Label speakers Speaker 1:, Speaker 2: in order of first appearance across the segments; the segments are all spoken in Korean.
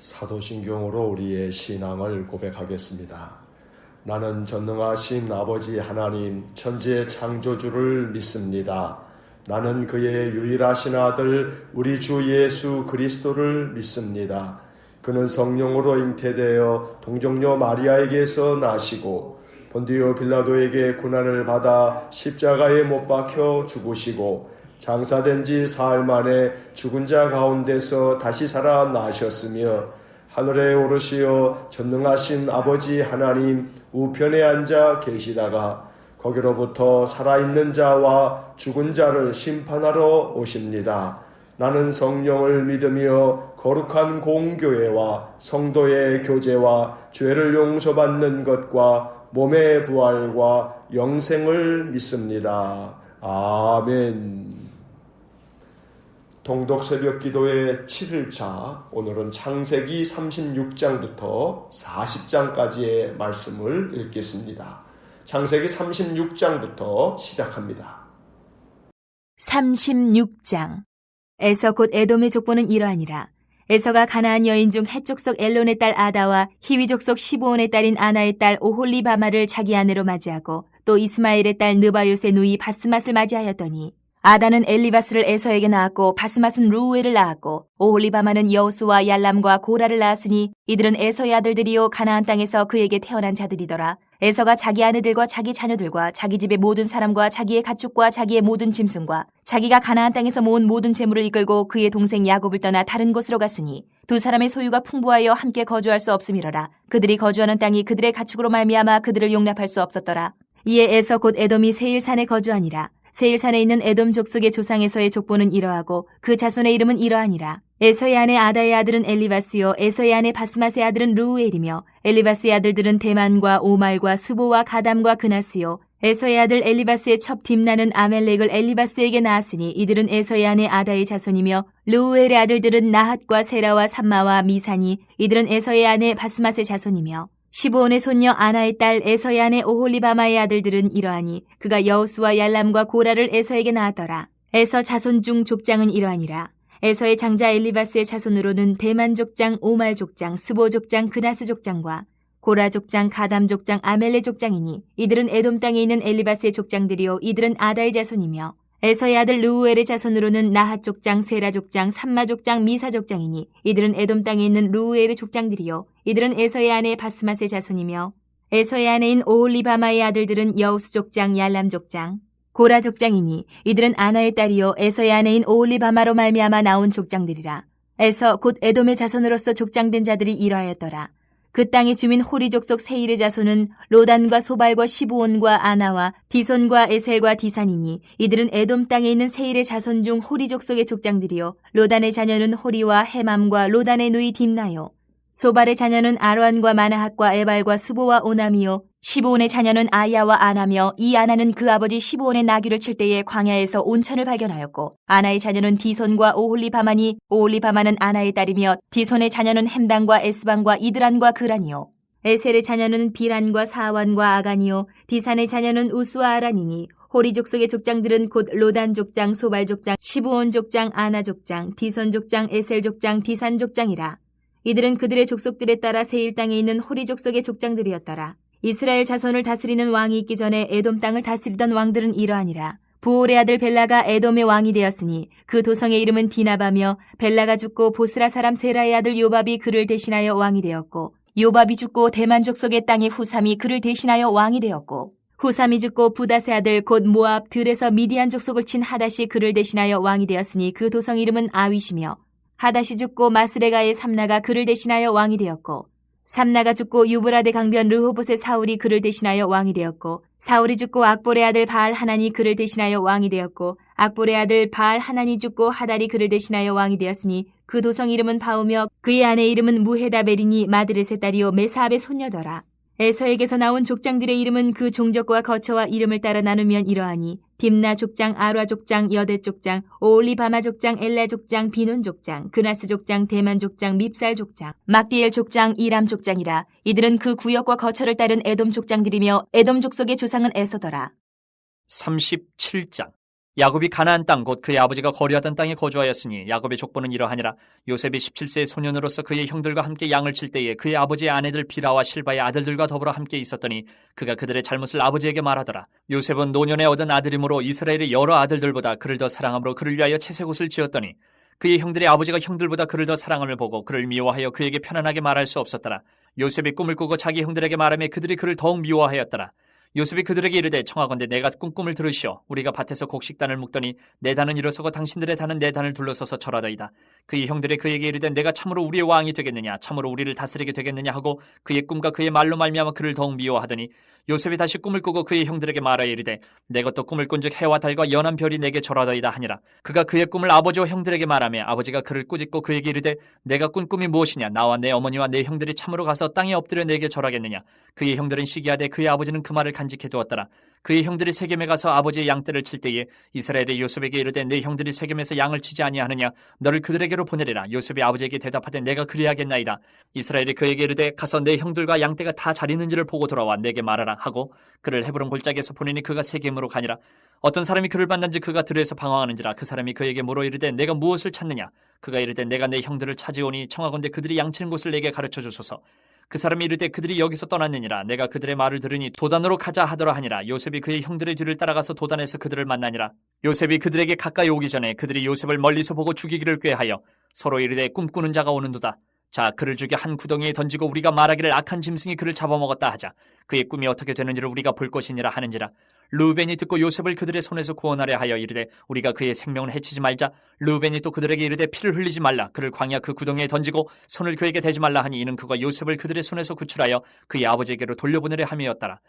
Speaker 1: 사도신경으로 우리의 신앙을 고백하겠습니다. 나는 전능하신 아버지 하나님 천지의 창조주를 믿습니다. 나는 그의 유일하신 아들 우리 주 예수 그리스도를 믿습니다. 그는 성령으로 잉태되어 동정녀 마리아에게서 나시고 본디오 빌라도에게 고난을 받아 십자가에 못 박혀 죽으시고 장사된 지 사흘 만에 죽은 자 가운데서 다시 살아나셨으며 하늘에 오르시어 전능하신 아버지 하나님 우편에 앉아 계시다가 거기로부터 살아있는 자와 죽은 자를 심판하러 오십니다. 나는 성령을 믿으며 거룩한 공교회와 성도의 교제와 죄를 용서받는 것과 몸의 부활과 영생을 믿습니다. 아멘. 동독 새벽 기도의 7일차, 오늘은 창세기 36장부터 40장까지의 말씀을 읽겠습니다. 창세기 36장부터 시작합니다.
Speaker 2: 36장. 에서 곧 에돔의 족보는 이러하니라. 에서가 가나안 여인 중 헷 족속 엘론의 딸 아다와 히위 족속 시브온의 딸인 아나의 딸 오홀리바마를 자기 아내로 맞이하고 또 이스마엘의 딸 느바요스의 누이 바스맛을 맞이하였더니 아다는 엘리바스를 에서에게 낳았고 바스맛은 루우엘을 낳았고 오홀리바마는 여우스와 얄람과 고라를 낳았으니 이들은 에서의 아들들이요 가나안 땅에서 그에게 태어난 자들이더라. 에서가 자기 아내들과 자기 자녀들과 자기 집의 모든 사람과 자기의 가축과 자기의 모든 짐승과 자기가 가나안 땅에서 모은 모든 재물을 이끌고 그의 동생 야곱을 떠나 다른 곳으로 갔으니 두 사람의 소유가 풍부하여 함께 거주할 수 없음이로라. 그들이 거주하는 땅이 그들의 가축으로 말미암아 그들을 용납할 수 없었더라. 이에 에서 곧 에돔이 세일산에 거주하니라. 세일산에 있는 에돔 족속의 조상에서의 족보는 이러하고 그 자손의 이름은 이러하니라. 에서의 아내 아다의 아들은 엘리바스요 에서의 아내 바스맛의 아들은 루우엘이며 엘리바스의 아들들은 대만과 오말과 스보와 가담과 그나스요 에서의 아들 엘리바스의 첩 딥나는 아멜렉을 엘리바스에게 낳았으니 이들은 에서의 아내 아다의 자손이며 루우엘의 아들들은 나핫과 세라와 삼마와 미사니 이들은 에서의 아내 바스맛의 자손이며 시브온의 손녀 아나의 딸 에서의 아내 오홀리바마의 아들들은 이러하니 그가 여우스와 얄람과 고라를 에서에게 낳았더라. 에서 자손 중 족장은 이러하니라. 에서의 장자 엘리바스의 자손으로는 대만 족장, 오말 족장, 스보 족장, 그나스 족장과 고라 족장, 가담 족장, 아멜레 족장이니 이들은 에돔 땅에 있는 엘리바스의 족장들이요 이들은 아다의 자손이며 에서의 아들 루우엘의 자손으로는 나핫 족장, 세라 족장, 삼마 족장, 미사 족장이니 이들은 에돔 땅에 있는 루우엘의 족장들이요 이들은 에서의 아내 바스맛의 자손이며 에서의 아내인 오홀리바마의 아들들은 여우스 족장, 얄람 족장, 고라 족장이니 이들은 아나의 딸이요 에서의 아내인 오홀리바마로 말미암아 나온 족장들이라. 에서 곧 에돔의 자손으로서 족장된 자들이 이러하였더라. 그 땅의 주민 호리 족속 세일의 자손은 로단과 소발과 시브온과 아나와 디손과 에셀과 디산이니 이들은 에돔 땅에 있는 세일의 자손 중 호리 족속의 족장들이요 로단의 자녀는 호리와 헤맘과 로단의 누이 딥나요 소발의 자녀는 아로안과 마나핫과 에발과 스보와 오남이요 시브온의 자녀는 아야와 아나며 이 아나는 그 아버지 시브온의 나귀를 칠 때에 광야에서 온천을 발견하였고 아나의 자녀는 디손과 오홀리바마니 오홀리바마는 아나의 딸이며 디손의 자녀는 햄단과 에스반과 이드란과 그란이요 에셀의 자녀는 비란과 사완과 아간이요 디산의 자녀는 우스와 아란이니 호리 족속의 족장들은 곧 로단 족장, 소발 족장, 시브온 족장, 아나 족장, 디손 족장, 에셀 족장, 디산 족장이라. 이들은 그들의 족속들에 따라 세일 땅에 있는 호리 족속의 족장들이었더라. 이스라엘 자손을 다스리는 왕이 있기 전에 에돔 땅을 다스리던 왕들은 이러하니라. 부올의 아들 벨라가 에돔의 왕이 되었으니 그 도성의 이름은 디나바며 벨라가 죽고 보스라 사람 세라의 아들 요밥이 그를 대신하여 왕이 되었고 요밥이 죽고 대만 족속의 땅의 후삼이 그를 대신하여 왕이 되었고 후삼이 죽고 부닷의 아들 곧 모압 들에서 미디안 족속을 친 하닷이 그를 대신하여 왕이 되었으니 그 도성 이름은 아윗이며 하닷이 죽고 마스레가의 삼나가 그를 대신하여 왕이 되었고 삼나가 죽고 유브라데 강변 르호봇의 사울이 그를 대신하여 왕이 되었고 사울이 죽고 악볼의 아들 바알 하난이 그를 대신하여 왕이 되었고 악볼의 아들 바알 하난이 죽고 하달이 그를 대신하여 왕이 되었으니 그 도성 이름은 바우며 그의 아내 이름은 무헤다벨이니 마드렛의 딸이요 메사압의 손녀더라. 에서에게서 나온 족장들의 이름은 그 종족과 거처와 이름을 따라 나누면 이러하니 딥나 족장, 아라 족장, 여대 족장, 오올리바마 족장, 엘라 족장, 비논 족장, 그나스 족장, 대만 족장, 밉살 족장, 막디엘 족장, 이람 족장이라. 이들은 그 구역과 거처를 따른 에돔 족장들이며 에돔 족속의 조상은 에서더라.
Speaker 3: 37장. 야곱이 가나안 땅 곧 그의 아버지가 거류하던 땅에 거주하였으니 야곱의 족보는 이러하니라. 요셉이 17세의 소년으로서 그의 형들과 함께 양을 칠 때에 그의 아버지의 아내들 비라와 실바의 아들들과 더불어 함께 있었더니 그가 그들의 잘못을 아버지에게 말하더라. 요셉은 노년에 얻은 아들이므로 이스라엘의 여러 아들들보다 그를 더 사랑함으로 그를 위하여 채색옷을 지었더니 그의 형들의 아버지가 형들보다 그를 더 사랑함을 보고 그를 미워하여 그에게 편안하게 말할 수 없었더라. 요셉이 꿈을 꾸고 자기 형들에게 말하며 그들이 그를 더욱 미워하였더라. 요셉이 그들에게 이르되 청하건대 내가 꾼 꿈을 들으시오. 우리가 밭에서 곡식단을 묶더니 내 단은 일어서고 당신들의 단은 내 단을 둘러서서 절하더이다. 그의 형들이 그에게 이르되 내가 참으로 우리의 왕이 되겠느냐, 참으로 우리를 다스리게 되겠느냐 하고 그의 꿈과 그의 말로 말미암아 그를 더욱 미워하더니 요셉이 다시 꿈을 꾸고 그의 형들에게 말하여 이르되 내 것도 꿈을 꾼즉 해와 달과 연한 별이 내게 절하더이다 하니라. 그가 그의 꿈을 아버지와 형들에게 말하며 아버지가 그를 꾸짖고 그에게 이르되 내가 꾼 꿈이 무엇이냐, 나와 내 어머니와 내 형들이 참으로 가서 땅에 엎드려 내게 절하겠느냐. 그의 형들은 시기하되 그의 아버지는 그 말을 간직해 두었더라. 그의 형들이 세겜에 가서 아버지의 양떼를 칠 때에 이스라엘의 요셉에게 이르되 내 형들이 세겜에서 양을 치지 아니하느냐, 너를 그들에게로 보내리라. 요셉이 아버지에게 대답하되 내가 그리하겠나이다. 이스라엘이 그에게 이르되 가서 내 형들과 양떼가 다 잘 있는지를 보고 돌아와 내게 말하라 하고 그를 헤브론 골짜기에서 보내니 그가 세겜으로 가니라. 어떤 사람이 그를 만난지 그가 들에서 방황하는지라. 그 사람이 그에게 물어 이르되 내가 무엇을 찾느냐. 그가 이르되 내가 내 형들을 찾으오니 청하건대 그들이 양치는 곳을 내게 가르쳐 주소서. 그 사람이 이르되 그들이 여기서 떠났느니라. 내가 그들의 말을 들으니 도단으로 가자 하더라 하니라. 요셉이 그의 형들의 뒤를 따라가서 도단에서 그들을 만나니라. 요셉이 그들에게 가까이 오기 전에 그들이 요셉을 멀리서 보고 죽이기를 꾀하여 서로 이르되 꿈꾸는 자가 오는도다. 자, 그를 죽여 한 구덩이에 던지고 우리가 말하기를 악한 짐승이 그를 잡아먹었다 하자. 그의 꿈이 어떻게 되는지를 우리가 볼 것이니라 하는지라. 르우벤이 듣고 요셉을 그들의 손에서 구원하려 하여 이르되 우리가 그의 생명을 해치지 말자. 르우벤이 또 그들에게 이르되 피를 흘리지 말라. 그를 광야 그 구덩이에 던지고 손을 그에게 대지 말라 하니 이는 그가 요셉을 그들의 손에서 구출하여 그의 아버지에게로 돌려보내려 함이었더라.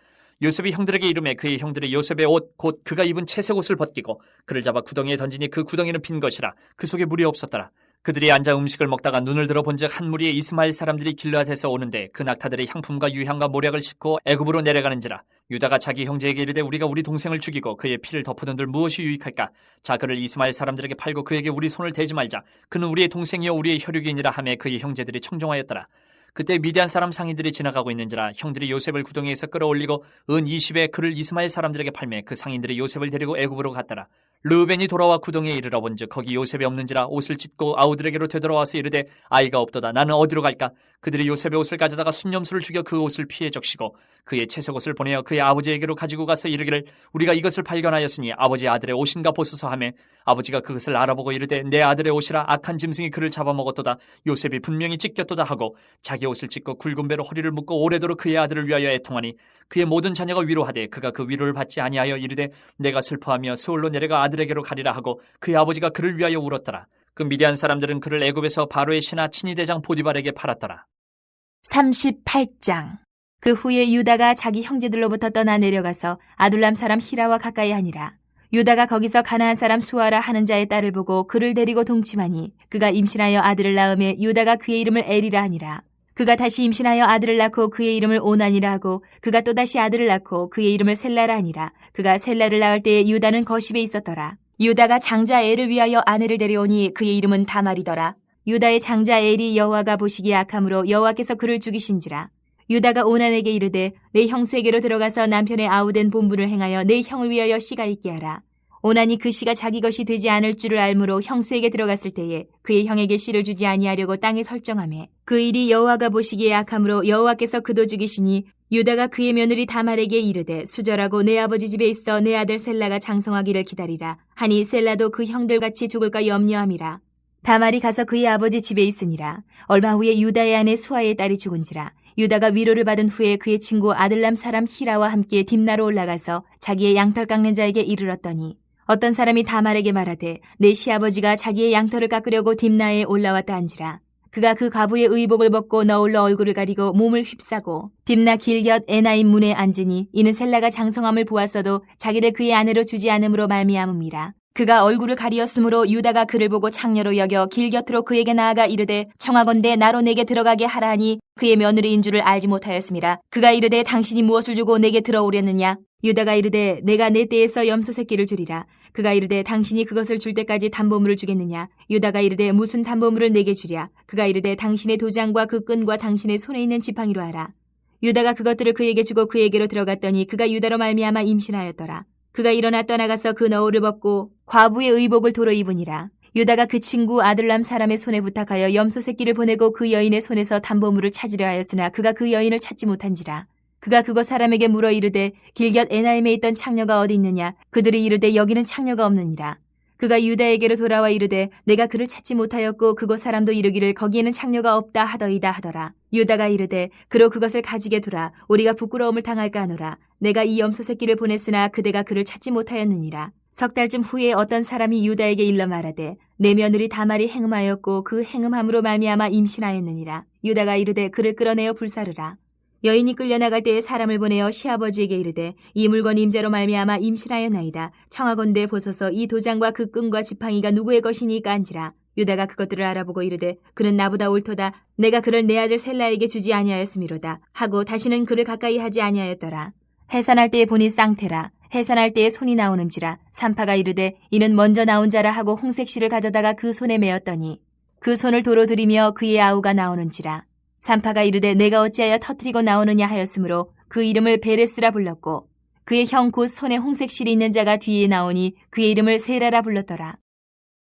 Speaker 3: 요셉이 형들에게 이르매 그의 형들이 요셉의 옷 곧 그가 입은 채색 옷을 벗기고 그를 잡아 구덩이에 던지니 그 구덩이는 빈 것이라. 그 속에 물이 없었더라. 그들이 앉아 음식을 먹다가 눈을 들어 본즉 한 무리의 이스마엘 사람들이 길르앗에서 오는데 그 낙타들의 향품과 유향과 모략을 싣고 애굽으로 내려가는지라. 유다가 자기 형제에게 이르되 우리가 우리 동생을 죽이고 그의 피를 덮어둔들 무엇이 유익할까. 자, 그를 이스마엘 사람들에게 팔고 그에게 우리 손을 대지 말자. 그는 우리의 동생이요 우리의 혈육이니라 하며 그의 형제들이 청종하였더라. 그때 미디안 사람 상인들이 지나가고 있는지라. 형들이 요셉을 구덩이에서 끌어올리고 은 20에 그를 이스마엘 사람들에게 팔매 그 상인들이 요셉을 데리고 애굽으로 갔더라. 르우벤이 돌아와 구덩이에 이르러 본즉 거기 요셉이 없는지라. 옷을 찢고 아우들에게로 되돌아와서 이르되 아이가 없도다. 나는 어디로 갈까. 그들이 요셉의 옷을 가져다가 순념수를 죽여 그 옷을 피해 적시고 그의 채색옷을 보내어 그의 아버지에게로 가지고 가서 이르기를 우리가 이것을 발견하였으니 아버지 아들의 옷인가 보소서 하매 아버지가 그것을 알아보고 이르되 내 아들의 옷이라. 악한 짐승이 그를 잡아먹었도다. 요셉이 분명히 찢겼도다 하고 자기 옷을 찢고 굵은 배로 허리를 묶고 오래도록 그의 아들을 위하여 애통하니 그의 모든 자녀가 위로하되 그가 그 위로를 받지 아니하여 이르되 내가 슬퍼하며 서울로 내려가 아들에게로 가리라 하고 그의 아버지가 그를 위하여 울었더라. 그 미디안 사람들은 그를 애굽에서 바로의 신하 친위대장 보디발에게 팔았더라.
Speaker 2: 38장. 그 후에 유다가 자기 형제들로부터 떠나 내려가서 아둘람 사람 히라와 가까이 하니라. 유다가 거기서 가나안 사람 수아라 하는 자의 딸을 보고 그를 데리고 동침하니 그가 임신하여 아들을 낳음에 유다가 그의 이름을 에리라 하니라. 그가 다시 임신하여 아들을 낳고 그의 이름을 오난이라 하고 그가 또다시 아들을 낳고 그의 이름을 셀라라 하니라. 그가 셀라를 낳을 때에 유다는 거십에 있었더라. 유다가 장자 엘을 위하여 아내를 데려오니 그의 이름은 다말이더라. 유다의 장자 엘이 여호와가 보시기에 악함으로 여호와께서 그를 죽이신지라. 유다가 오난에게 이르되 내 형수에게로 들어가서 남편의 아우된 본분을 행하여 내 형을 위하여 씨가 있게 하라. 오난이 그 씨가 자기 것이 되지 않을 줄을 알므로 형수에게 들어갔을 때에 그의 형에게 씨를 주지 아니하려고 땅에 설정하매 그 일이 여호와가 보시기에 악함으로 여호와께서 그도 죽이시니 유다가 그의 며느리 다말에게 이르되 수절하고 내 아버지 집에 있어 내 아들 셀라가 장성하기를 기다리라 하니 셀라도 그 형들같이 죽을까 염려함이라. 다말이 가서 그의 아버지 집에 있으니라. 얼마 후에 유다의 아내 수아의 딸이 죽은지라. 유다가 위로를 받은 후에 그의 친구 아들람 사람 히라와 함께 딥나로 올라가서 자기의 양털 깎는 자에게 이르렀더니 어떤 사람이 다말에게 말하되 내 시아버지가 자기의 양털을 깎으려고 딥나에 올라왔다 한지라. 그가 그 과부의 의복을 벗고 너울로 얼굴을 가리고 몸을 휩싸고 딥나 길곁 에나임 문에 앉으니 이는 셀라가 장성함을 보았어도 자기를 그의 아내로 주지 않음으로 말미암음이라. 그가 얼굴을 가리었으므로 유다가 그를 보고 창녀로 여겨 길곁으로 그에게 나아가 이르되 청하건대 나로 내게 들어가게 하라 하니 그의 며느리인 줄을 알지 못하였음이라. 그가 이르되 당신이 무엇을 주고 내게 들어오려느냐. 유다가 이르되 내가 내 떼에서 염소 새끼를 주리라. 그가 이르되 당신이 그것을 줄 때까지 담보물을 주겠느냐. 유다가 이르되 무슨 담보물을 내게 주랴. 그가 이르되 당신의 도장과 그 끈과 당신의 손에 있는 지팡이로 하라. 유다가 그것들을 그에게 주고 그에게로 들어갔더니 그가 유다로 말미암아 임신하였더라. 그가 일어나 떠나가서 그 너울을 벗고 과부의 의복을 도로 입으니라. 유다가 그 친구 아둘람 사람의 손에 부탁하여 염소 새끼를 보내고 그 여인의 손에서 담보물을 찾으려 하였으나 그가 그 여인을 찾지 못한지라. 그가 그곳 사람에게 물어 이르되 길곁 에나임에 있던 창녀가 어디 있느냐. 그들이 이르되 여기는 창녀가 없느니라. 그가 유다에게로 돌아와 이르되 내가 그를 찾지 못하였고 그곳 사람도 이르기를 거기에는 창녀가 없다 하더이다 하더라. 유다가 이르되 그로 그것을 가지게 두라. 우리가 부끄러움을 당할까 하노라. 내가 이 염소 새끼를 보냈으나 그대가 그를 찾지 못하였느니라. 석 달쯤 후에 어떤 사람이 유다에게 일러 말하되 내 며느리 다말이 행음하였고 그 행음함으로 말미암아 임신하였느니라. 유다가 이르되 그를 끌어내어 불사르라. 여인이 끌려나갈 때에 사람을 보내어 시아버지에게 이르되 이 물건 임자로 말미암아 임신하였나이다. 청하건대 보소서 이 도장과 그 끈과 지팡이가 누구의 것이니까 한지라. 유다가 그것들을 알아보고 이르되 그는 나보다 옳도다. 내가 그를 내 아들 셀라에게 주지 아니하였음이로다 하고 다시는 그를 가까이 하지 아니하였더라. 해산할 때에 보니 쌍태라. 해산할 때에 손이 나오는지라. 산파가 이르되 이는 먼저 나온 자라 하고 홍색실을 가져다가 그 손에 메었더니 그 손을 도로 들이며 그의 아우가 나오는지라. 산파가 이르되 내가 어찌하여 터뜨리고 나오느냐 하였으므로 그 이름을 베레스라 불렀고 그의 형 곧 손에 홍색실이 있는 자가 뒤에 나오니 그의 이름을 세라라 불렀더라.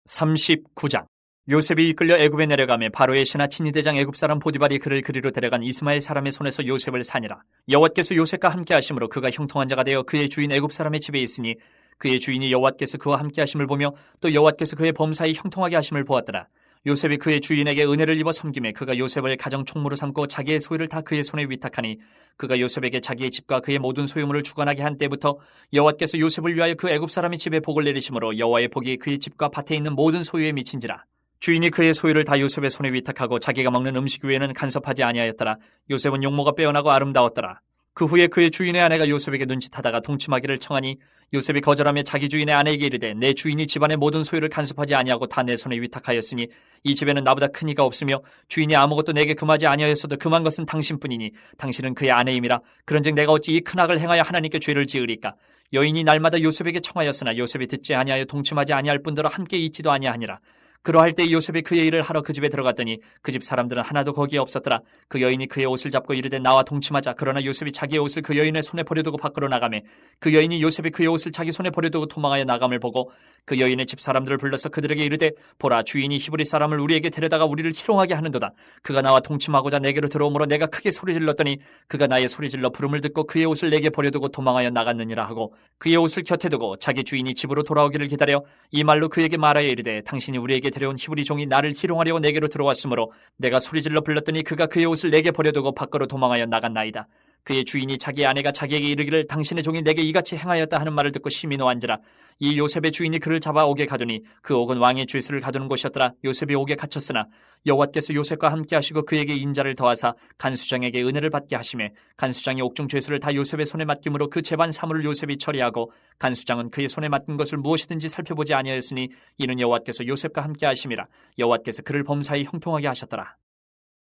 Speaker 3: 39장. 요셉이 이끌려 애굽에 내려가며 바로의 신하 친위대장 애굽 사람 보디발이 그를 그리로 데려간 이스마엘 사람의 손에서 요셉을 사니라. 여호와께서 요셉과 함께 하심으로 그가 형통한 자가 되어 그의 주인 애굽 사람의 집에 있으니 그의 주인이 여호와께서 그와 함께 하심을 보며 또 여호와께서 그의 범사에 형통하게 하심을 보았더라. 요셉이 그의 주인에게 은혜를 입어 섬김에 그가 요셉을 가정 총무로 삼고 자기의 소유를 다 그의 손에 위탁하니 그가 요셉에게 자기의 집과 그의 모든 소유물을 주관하게 한 때부터 여호와께서 요셉을 위하여 그 애굽 사람의 집에 복을 내리심으로 여호와의 복이 그의 집과 밭에 있는 모든 소유에 미친지라. 주인이 그의 소유를 다 요셉의 손에 위탁하고 자기가 먹는 음식 외에는 간섭하지 아니하였더라. 요셉은 용모가 빼어나고 아름다웠더라. 그 후에 그의 주인의 아내가 요셉에게 눈짓하다가 동침하기를 청하니 요셉이 거절하며 자기 주인의 아내에게 이르되 내 주인이 집안의 모든 소유를 간섭하지 아니하고 다 내 손에 위탁하였으니 이 집에는 나보다 큰 이가 없으며 주인이 아무것도 내게 금하지 아니하였어도 금한 것은 당신뿐이니 당신은 그의 아내임이라. 그런즉 내가 어찌 이 큰 악을 행하여 하나님께 죄를 지으리까. 여인이 날마다 요셉에게 청하였으나 요셉이 듣지 아니하여 동침하지 아니할 뿐더러 함께 있지도 아니하니라. 그러할 때 요셉이 그의 일을 하러 그 집에 들어갔더니 그 집 사람들은 하나도 거기에 없었더라. 그 여인이 그의 옷을 잡고 이르되 나와 동침하자. 그러나 요셉이 자기의 옷을 그 여인의 손에 버려두고 밖으로 나가매 그 여인이 요셉이 그의 옷을 자기 손에 버려두고 도망하여 나감을 보고 그 여인의 집 사람들을 불러서 그들에게 이르되 보라 주인이 히브리 사람을 우리에게 데려다가 우리를 희롱하게 하는도다. 그가 나와 동침하고자 내게로 들어오므로 내가 크게 소리질렀더니 그가 나의 소리질러 부름을 듣고 그의 옷을 내게 버려두고 도망하여 나갔느니라 하고 그의 옷을 곁에 두고 자기 주인이 집으로 돌아오기를 기다려 이 말로 그에게 말하여 이르되 당신이 우리에게 데려온 히브리 종이 나를 희롱하려고 내게로 들어왔으므로 내가 소리질러 불렀더니 그가 그의 옷을 내게 버려두고 밖으로 도망하여 나갔나이다. 그의 주인이 자기 아내가 자기에게 이르기를 당신의 종이 내게 이같이 행하였다 하는 말을 듣고 심히 노한지라. 이 요셉의 주인이 그를 잡아 옥에 가두니 그 옥은 왕의 죄수를 가두는 곳이었더라. 요셉이 옥에 갇혔으나 여호와께서 요셉과 함께 하시고 그에게 인자를 더하사 간수장에게 은혜를 받게 하시매 간수장이 옥중 죄수를 다 요셉의 손에 맡김으로 그 재반 사물을 요셉이 처리하고 간수장은 그의 손에 맡긴 것을 무엇이든지 살펴보지 아니하였으니 이는 여호와께서 요셉과 함께 하심이라. 여호와께서 그를 범사에 형통하게 하셨더라.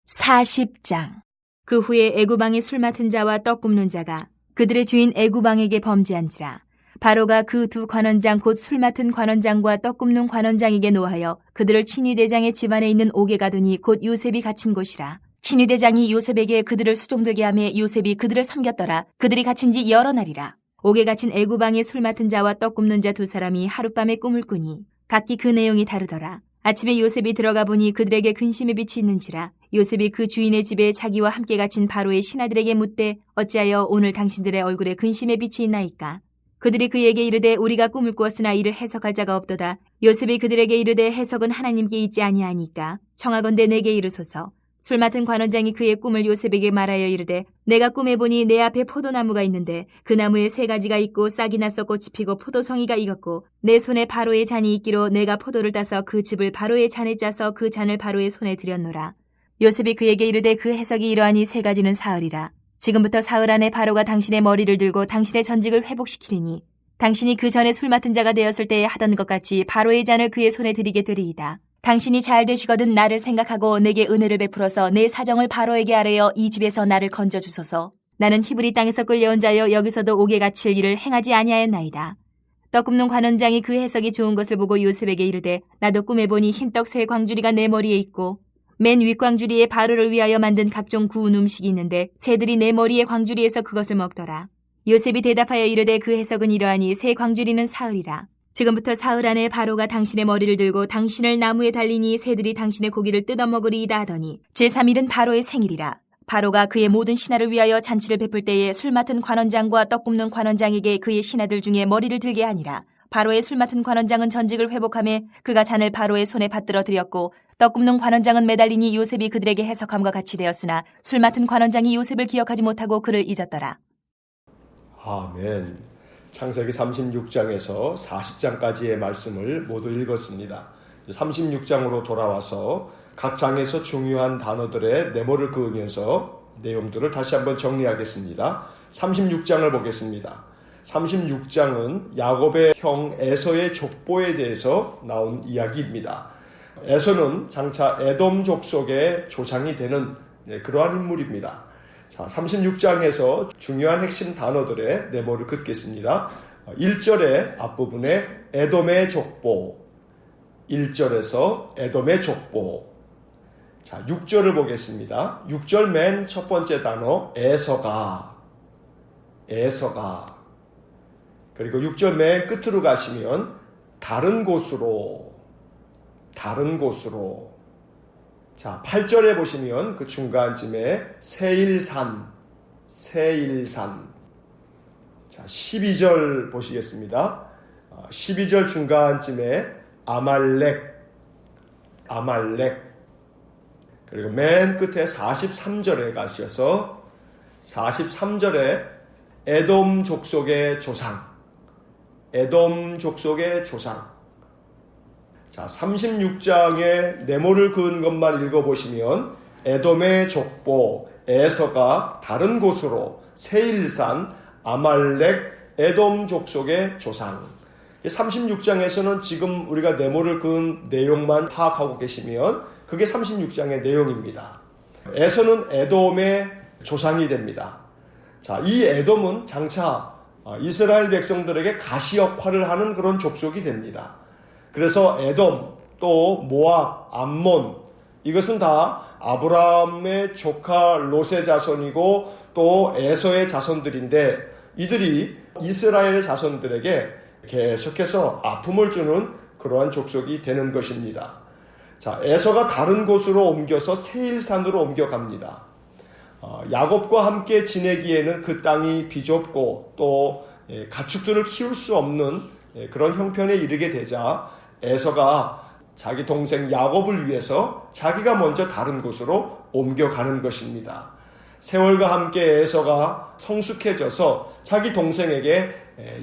Speaker 2: 40장. 그 후에 애구방의 술 맡은 자와 떡 굽는 자가 그들의 주인 애구방에게 범죄한지라. 바로가 그 두 관원장 곧 술 맡은 관원장과 떡 굽는 관원장에게 노하여 그들을 친위대장의 집안에 있는 옥에 가두니 곧 요셉이 갇힌 곳이라. 친위대장이 요셉에게 그들을 수종들게 하며 요셉이 그들을 섬겼더라. 그들이 갇힌 지 여러 날이라. 옥에 갇힌 애구방의 술 맡은 자와 떡 굽는 자 두 사람이 하룻밤에 꿈을 꾸니 각기 그 내용이 다르더라. 아침에 요셉이 들어가 보니 그들에게 근심의 빛이 있는지라. 요셉이 그 주인의 집에 자기와 함께 갇힌 바로의 신하들에게 묻되 어찌하여 오늘 당신들의 얼굴에 근심의 빛이 있나이까. 그들이 그에게 이르되 우리가 꿈을 꾸었으나 이를 해석할 자가 없도다. 요셉이 그들에게 이르되 해석은 하나님께 있지 아니하니까 청하건대 내게 이르소서. 술 맡은 관원장이 그의 꿈을 요셉에게 말하여 이르되 내가 꿈에 보니 내 앞에 포도나무가 있는데 그 나무에 세 가지가 있고 싹이 나서 꽃이 피고 포도송이가 익었고 내 손에 바로의 잔이 있기로 내가 포도를 따서 그 즙을 바로의 잔에 짜서 그 잔을 바로의 손에 들였노라. 요셉이 그에게 이르되 그 해석이 이러하니 세 가지는 사흘이라. 지금부터 사흘 안에 바로가 당신의 머리를 들고 당신의 전직을 회복시키리니 당신이 그 전에 술 맡은 자가 되었을 때에 하던 것 같이 바로의 잔을 그의 손에 드리게 되리이다. 당신이 잘 되시거든 나를 생각하고 내게 은혜를 베풀어서 내 사정을 바로에게 아뢰어 이 집에서 나를 건져주소서. 나는 히브리 땅에서 끌려온 자여 여기서도 옥에 갇힐 일을 행하지 아니하였나이다. 떡 굽는 관원장이 그 해석이 좋은 것을 보고 요셉에게 이르되 나도 꿈에 보니 흰떡 세 광주리가 내 머리에 있고 맨 윗광주리에 바로를 위하여 만든 각종 구운 음식이 있는데 새들이 내 머리의 광주리에서 그것을 먹더라. 요셉이 대답하여 이르되 그 해석은 이러하니 새 광주리는 사흘이라. 지금부터 사흘 안에 바로가 당신의 머리를 들고 당신을 나무에 달리니 새들이 당신의 고기를 뜯어먹으리이다 하더니 제3일은 바로의 생일이라. 바로가 그의 모든 신하를 위하여 잔치를 베풀 때에 술 맡은 관원장과 떡 굽는 관원장에게 그의 신하들 중에 머리를 들게 하니라. 바로의 술 맡은 관원장은 전직을 회복하며 그가 잔을 바로의 손에 받들어 드렸고 떡 굽는 관원장은 매달리니 요셉이 그들에게 해석함과 같이 되었으나 술 맡은 관원장이 요셉을 기억하지 못하고 그를 잊었더라.
Speaker 1: 아멘. 창세기 36장에서 40장까지의 말씀을 모두 읽었습니다. 36장으로 돌아와서 각 장에서 중요한 단어들의 네모를 그으면서 내용들을 다시 한번 정리하겠습니다. 36장을 보겠습니다. 36장은 야곱의 형 에서의 족보에 대해서 나온 이야기입니다. 에서는 장차 에돔 족속의 조상이 되는 그러한 인물입니다. 자, 36장에서 중요한 핵심 단어들의 네모를 긋겠습니다. 1절의 앞부분에 에돔의 족보, 1절에서 에돔의 족보. 자, 6절을 보겠습니다. 6절 맨 첫 번째 단어 에서가. 그리고 6절 맨 끝으로 가시면 다른 곳으로. 자, 8절에 보시면 그 중간쯤에 세일산. 자, 12절 보시겠습니다. 12절 중간쯤에 아말렉. 그리고 맨 끝에 43절에 가셔서 43절에 에돔 족속의 조상. 자, 36장의 네모를 그은 것만 읽어보시면 에돔의 족보, 에서가 다른 곳으로, 세일산, 아말렉, 에돔 족속의 조상. 36장에서는 지금 우리가 네모를 그은 내용만 파악하고 계시면 그게 36장의 내용입니다. 에서는 에돔의 조상이 됩니다. 자, 이 에돔은 장차 이스라엘 백성들에게 가시 역할을 하는 그런 족속이 됩니다. 그래서 에돔, 또 모압, 암몬, 이것은 다 아브라함의 조카 롯의 자손이고 또 에서의 자손들인데 이들이 이스라엘의 자손들에게 계속해서 아픔을 주는 그러한 족속이 되는 것입니다. 자, 에서가 다른 곳으로 옮겨서 세일산으로 옮겨갑니다. 야곱과 함께 지내기에는 그 땅이 비좁고 또 가축들을 키울 수 없는 그런 형편에 이르게 되자 에서가 자기 동생 야곱을 위해서 자기가 먼저 다른 곳으로 옮겨가는 것입니다. 세월과 함께 에서가 성숙해져서 자기 동생에게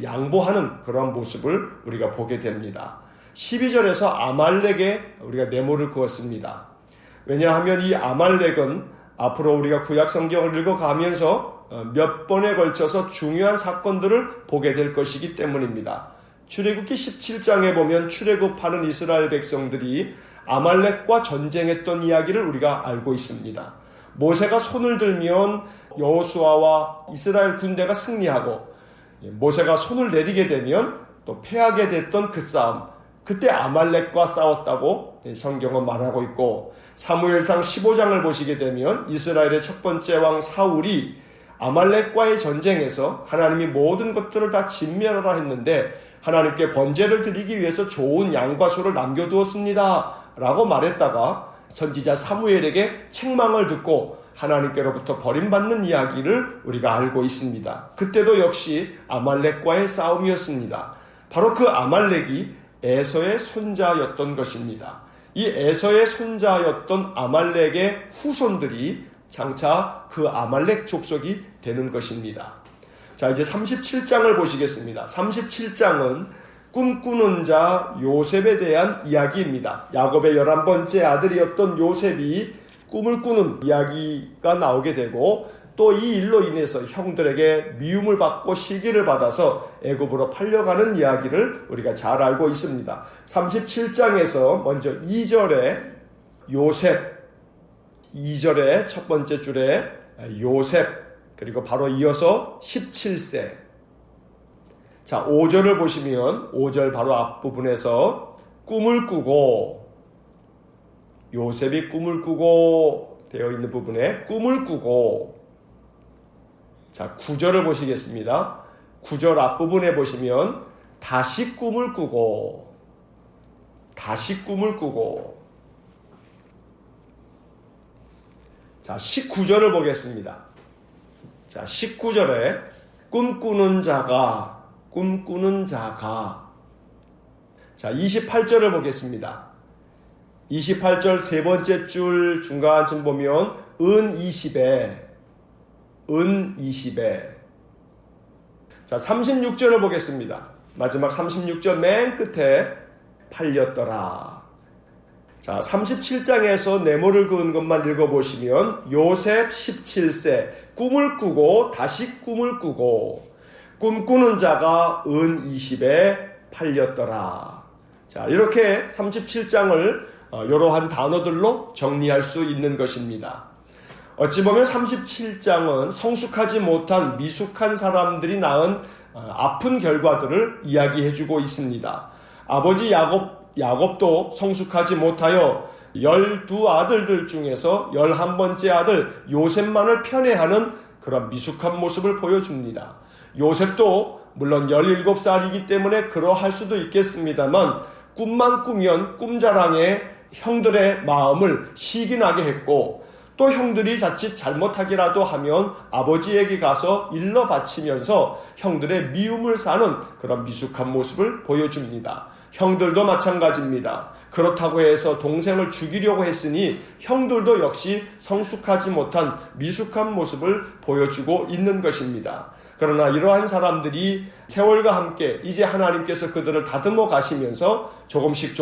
Speaker 1: 양보하는 그런 모습을 우리가 보게 됩니다. 12절에서 아말렉에 우리가 네모를 그었습니다. 왜냐하면 이 아말렉은 앞으로 우리가 구약 성경을 읽어가면서 몇 번에 걸쳐서 중요한 사건들을 보게 될 것이기 때문입니다. 출애굽기 17장에 보면 출애굽하는 이스라엘 백성들이 아말렉과 전쟁했던 이야기를 우리가 알고 있습니다. 모세가 손을 들면 여호수아와 이스라엘 군대가 승리하고 모세가 손을 내리게 되면 또 패하게 됐던 그 싸움, 그때 아말렉과 싸웠다고 성경은 말하고 있고 사무엘상 15장을 보시게 되면 이스라엘의 첫 번째 왕 사울이 아말렉과의 전쟁에서 하나님이 모든 것들을 다 진멸하라 했는데 하나님께 번제를 드리기 위해서 좋은 양과 소를 남겨두었습니다 라고 말했다가 선지자 사무엘에게 책망을 듣고 하나님께로부터 버림받는 이야기를 우리가 알고 있습니다. 그때도 역시 아말렉과의 싸움이었습니다. 바로 그 아말렉이 에서의 손자였던 것입니다. 이 에서의 손자였던 아말렉의 후손들이 장차 그 아말렉 족속이 되는 것입니다. 자, 이제 37장을 보시겠습니다. 37장은 꿈꾸는 자 요셉에 대한 이야기입니다. 야곱의 11번째 아들이었던 요셉이 꿈을 꾸는 이야기가 나오게 되고 또 이 일로 인해서 형들에게 미움을 받고 시기를 받아서 애굽으로 팔려가는 이야기를 우리가 잘 알고 있습니다. 37장에서 먼저 2절에 요셉, 2절의 첫 번째 줄에 요셉, 그리고 바로 이어서 17세. 자, 5절을 보시면 5절 바로 앞부분에서 꿈을 꾸고, 요셉이 꿈을 꾸고 되어 있는 부분에 꿈을 꾸고, 자, 9절을 보시겠습니다. 9절 앞부분에 보시면 다시 꿈을 꾸고 자, 19절을 보겠습니다. 자, 19절에 꿈꾸는 자가 자, 28절을 보겠습니다. 28절 세 번째 줄 중간쯤 보면 은 20에 자, 36절을 보겠습니다. 마지막 36절 맨 끝에 팔렸더라. 자, 37장에서 네모를 그은 것만 읽어보시면 요셉 17세 꿈을 꾸고 다시 꿈을 꾸고 꿈꾸는 자가 은 20에 팔렸더라. 자, 이렇게 37장을 이러한 단어들로 정리할 수 있는 것입니다. 어찌 보면 37장은 성숙하지 못한 미숙한 사람들이 낳은 아픈 결과들을 이야기해주고 있습니다. 아버지 야곱도 성숙하지 못하여 12아들들 중에서 11번째 아들 요셉만을 편애하는 그런 미숙한 모습을 보여줍니다. 요셉도 물론 17살이기 때문에 그러할 수도 있겠습니다만 꿈만 꾸면 꿈자랑에 형들의 마음을 시기나게 했고 또 형들이 자칫 잘못하기라도 하면 아버지에게 가서 일러 바치면서 형들의 미움을 사는 그런 미숙한 모습을 보여줍니다. 형들도 마찬가지입니다. 그렇다고 해서 동생을 죽이려고 했으니 형들도 역시 성숙하지 못한 미숙한 모습을 보여주고 있는 것입니다. 그러나 이러한 사람들이 세월과 함께 이제 하나님께서 그들을 다듬어 가시면서 조금씩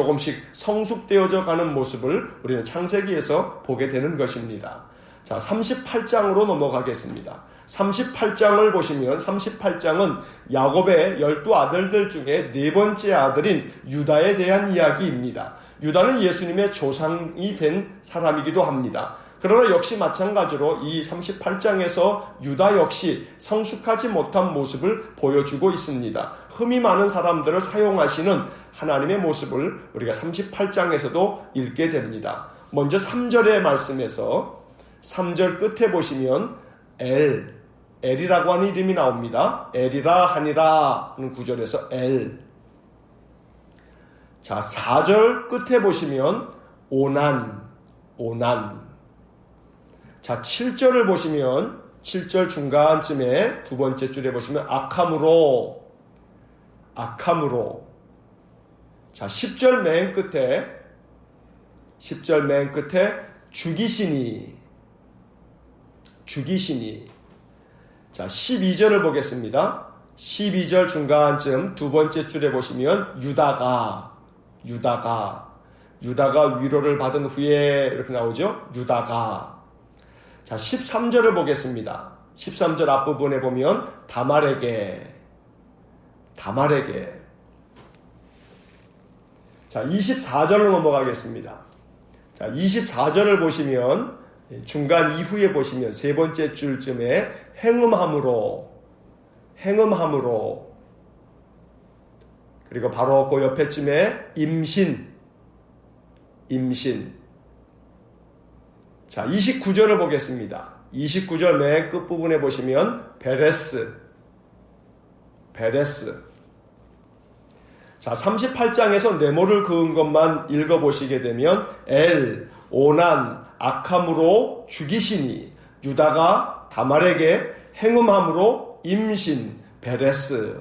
Speaker 1: 성숙되어져 가는 모습을 우리는 창세기에서 보게 되는 것입니다. 자, 38장으로 넘어가겠습니다. 38장을 보시면 38장은 야곱의 12아들들 중에 네 번째 아들인 유다에 대한 이야기입니다. 유다는 예수님의 조상이 된 사람이기도 합니다. 그러나 역시 마찬가지로 이 38장에서 유다 역시 성숙하지 못한 모습을 보여주고 있습니다. 흠이 많은 사람들을 사용하시는 하나님의 모습을 우리가 38장에서도 읽게 됩니다. 먼저 3절의 말씀에서 3절 끝에 보시면 엘이라고 하는 이름이 나옵니다. 엘이라 하니라 하는 구절에서 엘. 자, 4절 끝에 보시면 오난. 자, 7절을 보시면 7절 중간쯤에 두 번째 줄에 보시면 악함으로. 자, 10절 맨 끝에 죽이시니. 자, 12절을 보겠습니다. 12절 중간쯤 두 번째 줄에 보시면 유다가 위로를 받은 후에 이렇게 나오죠. 유다가. 자, 13절을 보겠습니다. 13절 앞부분에 보면 다말에게. 자, 24절로 넘어가겠습니다. 자, 24절을 보시면 중간 이후에 보시면 세 번째 줄쯤에 행음함으로 그리고 바로 그 옆에쯤에 임신. 자, 29절을 보겠습니다. 29절 맨 끝부분에 보시면 베레스. 자, 38장에서 네모를 그은 것만 읽어보시게 되면 엘, 오난, 악함으로 죽이시니, 유다가 다말에게 행음함으로 임신, 베레스.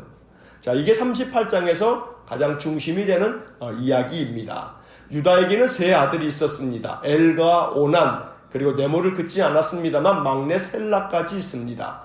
Speaker 1: 자, 이게 38장에서 가장 중심이 되는 이야기입니다. 유다에게는 세 아들이 있었습니다. 엘과 오난, 그리고 네모를 긋지 않았습니다만 막내 셀라까지 있습니다.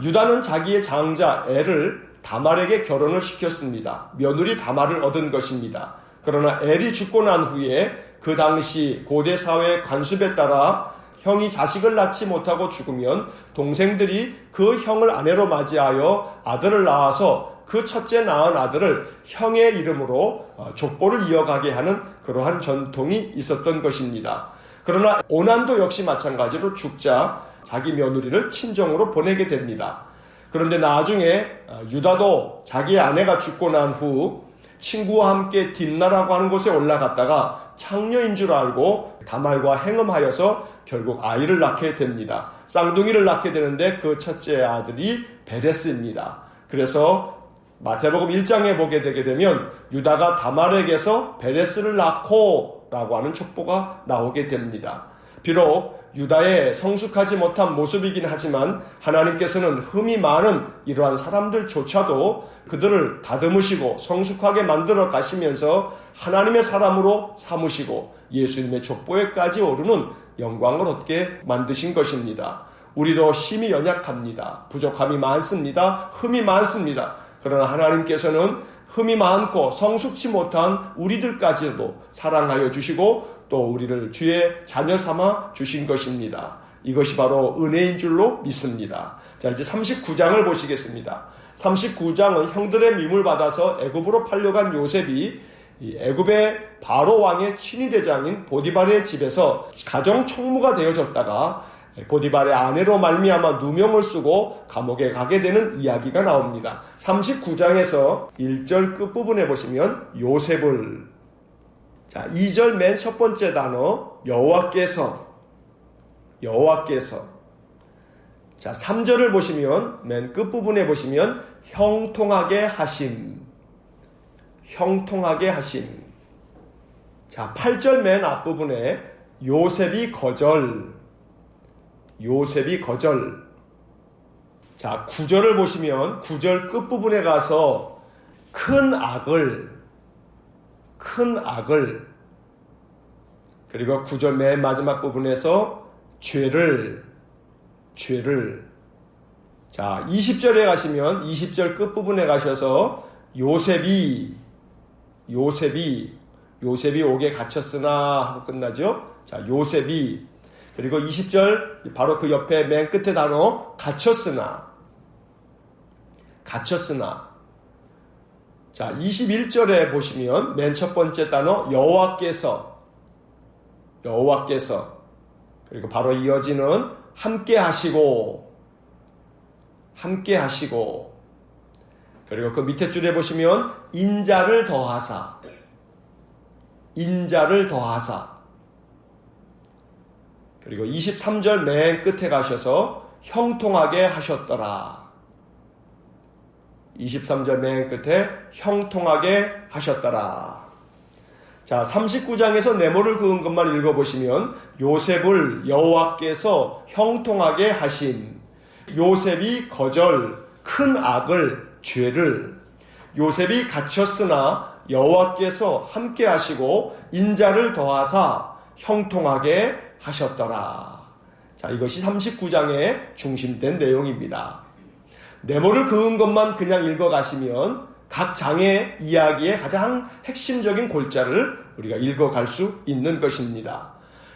Speaker 1: 유다는 자기의 장자 엘을 다말에게 결혼을 시켰습니다. 며느리 다말을 얻은 것입니다. 그러나 엘이 죽고 난 후에 그 당시 고대 사회의 관습에 따라 형이 자식을 낳지 못하고 죽으면 동생들이 그 형을 아내로 맞이하여 아들을 낳아서 그 첫째 낳은 아들을 형의 이름으로 족보를 이어가게 하는 그러한 전통이 있었던 것입니다. 그러나 오난도 역시 마찬가지로 죽자 자기 며느리를 친정으로 보내게 됩니다. 그런데 나중에 유다도 자기의 아내가 죽고 난 후 친구와 함께 딥나라고 하는 곳에 올라갔다가 창녀인 줄 알고 다말과 행음하여서 결국 아이를 낳게 됩니다. 쌍둥이를 낳게 되는데 그 첫째 아들이 베레스입니다. 그래서 마태복음 1장에 보게 되게 되면 유다가 다말에게서 베레스를 낳고 라고 하는 촉보가 나오게 됩니다. 비록 유다의 성숙하지 못한 모습이긴 하지만 하나님께서는 흠이 많은 이러한 사람들조차도 그들을 다듬으시고 성숙하게 만들어 가시면서 하나님의 사람으로 삼으시고 예수님의 족보에까지 오르는 영광을 얻게 만드신 것입니다. 우리도 힘이 연약합니다. 부족함이 많습니다. 흠이 많습니다. 그러나 하나님께서는 흠이 많고 성숙치 못한 우리들까지도 사랑하여 주시고 또 우리를 주의 자녀 삼아 주신 것입니다. 이것이 바로 은혜인 줄로 믿습니다. 자, 이제 39장을 보시겠습니다. 39장은 형들의 미움을 받아서 애굽으로 팔려간 요셉이 이 애굽의 바로 왕의 친위대장인 보디발의 집에서 가정 총무가 되어졌다가 보디발의 아내로 말미암아 누명을 쓰고 감옥에 가게 되는 이야기가 나옵니다. 39장에서 1절 끝부분에 보시면 요셉을, 자, 2절 맨 첫 번째 단어 여호와께서, 자, 3절을 보시면 맨 끝부분에 보시면 형통하게 하심, 자, 8절 맨 앞부분에 요셉이 거절, 자, 9절을 보시면 9절 끝부분에 가서 큰 악을, 그리고 9절 맨 마지막 부분에서 죄를, 자, 20절에 가시면 20절 끝부분에 가셔서 요셉이 옥에 갇혔으나 하고 끝나죠. 자, 요셉이, 그리고 20절 바로 그 옆에 맨 끝에 단어 갇혔으나. 자, 21절에 보시면 맨 첫 번째 단어 여호와께서, 그리고 바로 이어지는 함께 하시고, 그리고 그 밑에 줄에 보시면 인자를 더하사, 그리고 23절 맨 끝에 가셔서 형통하게 하셨더라. 23절 맨 끝에 형통하게 하셨더라. 자, 39장에서 네모를 그은 것만 읽어보시면 요셉을 여호와께서 형통하게 하심, 요셉이 거절, 큰 악을, 죄를, 요셉이 갇혔으나 여호와께서 함께 하시고 인자를 더하사 형통하게 하셨더라. 자, 이것이 39장의 중심된 내용입니다. 네모를 그은 것만 그냥 읽어가시면 각 장의 이야기의 가장 핵심적인 골자를 우리가 읽어갈 수 있는 것입니다.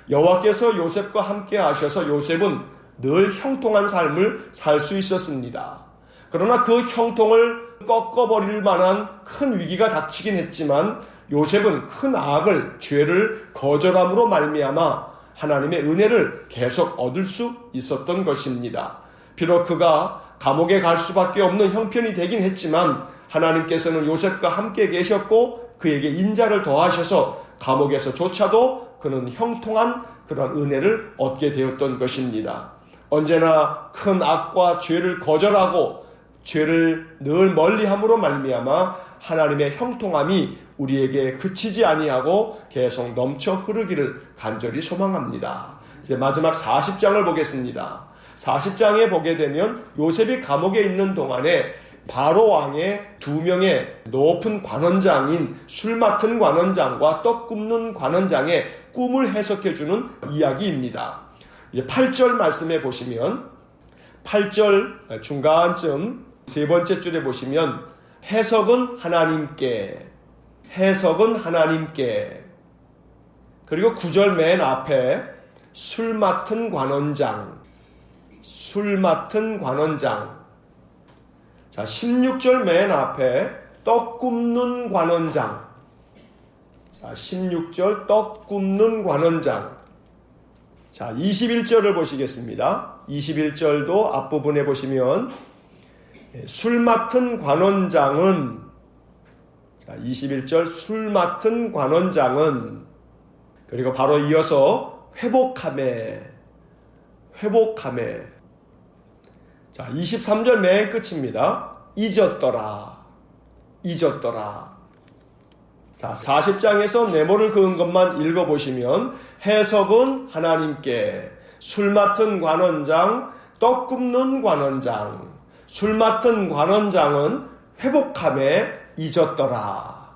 Speaker 1: 여호와께서 요셉과 함께 하셔서 요셉은 늘 형통한 삶을 살 수 있었습니다. 그러나 그 형통을 꺾어버릴 만한 큰 위기가 닥치긴 했지만 요셉은 큰 악을, 죄를 거절함으로 말미암아 하나님의 은혜를 계속 얻을 수 있었던 것입니다. 비록 그가 감옥에 갈 수밖에 없는 형편이 되긴 했지만 하나님께서는 요셉과 함께 계셨고 그에게 인자를 더하셔서 감옥에서조차도 그는 형통한 그런 은혜를 얻게 되었던 것입니다. 언제나 큰 악과 죄를 거절하고 죄를 늘 멀리함으로 말미암아 하나님의 형통함이 우리에게 그치지 아니하고 계속 넘쳐 흐르기를 간절히 소망합니다. 이제 마지막 40장을 보겠습니다. 40장에 보게 되면 요셉이 감옥에 있는 동안에 바로 왕의 두 명의 높은 관원장인 술 맡은 관원장과 떡 굽는 관원장의 꿈을 해석해주는 이야기입니다. 이제 8절 말씀에 보시면 8절 중간쯤 세 번째 줄에 보시면 해석은 하나님께, 그리고 9절 맨 앞에 술 맡은 관원장, 자, 16절 맨 앞에 떡 굽는 관원장, 자, 16절 떡 굽는 관원장. 자, 21절을 보시겠습니다. 21절도 앞부분에 보시면 술 맡은 관원장은, 자, 21절 술 맡은 관원장은, 그리고 바로 이어서 회복함에, 회복하매. 자, 23절 맨 끝입니다. 잊었더라. 자, 40장에서 네모를 그은 것만 읽어보시면 해석은 하나님께, 술 맡은 관원장, 떡 굽는 관원장, 술 맡은 관원장은 회복함에 잊었더라.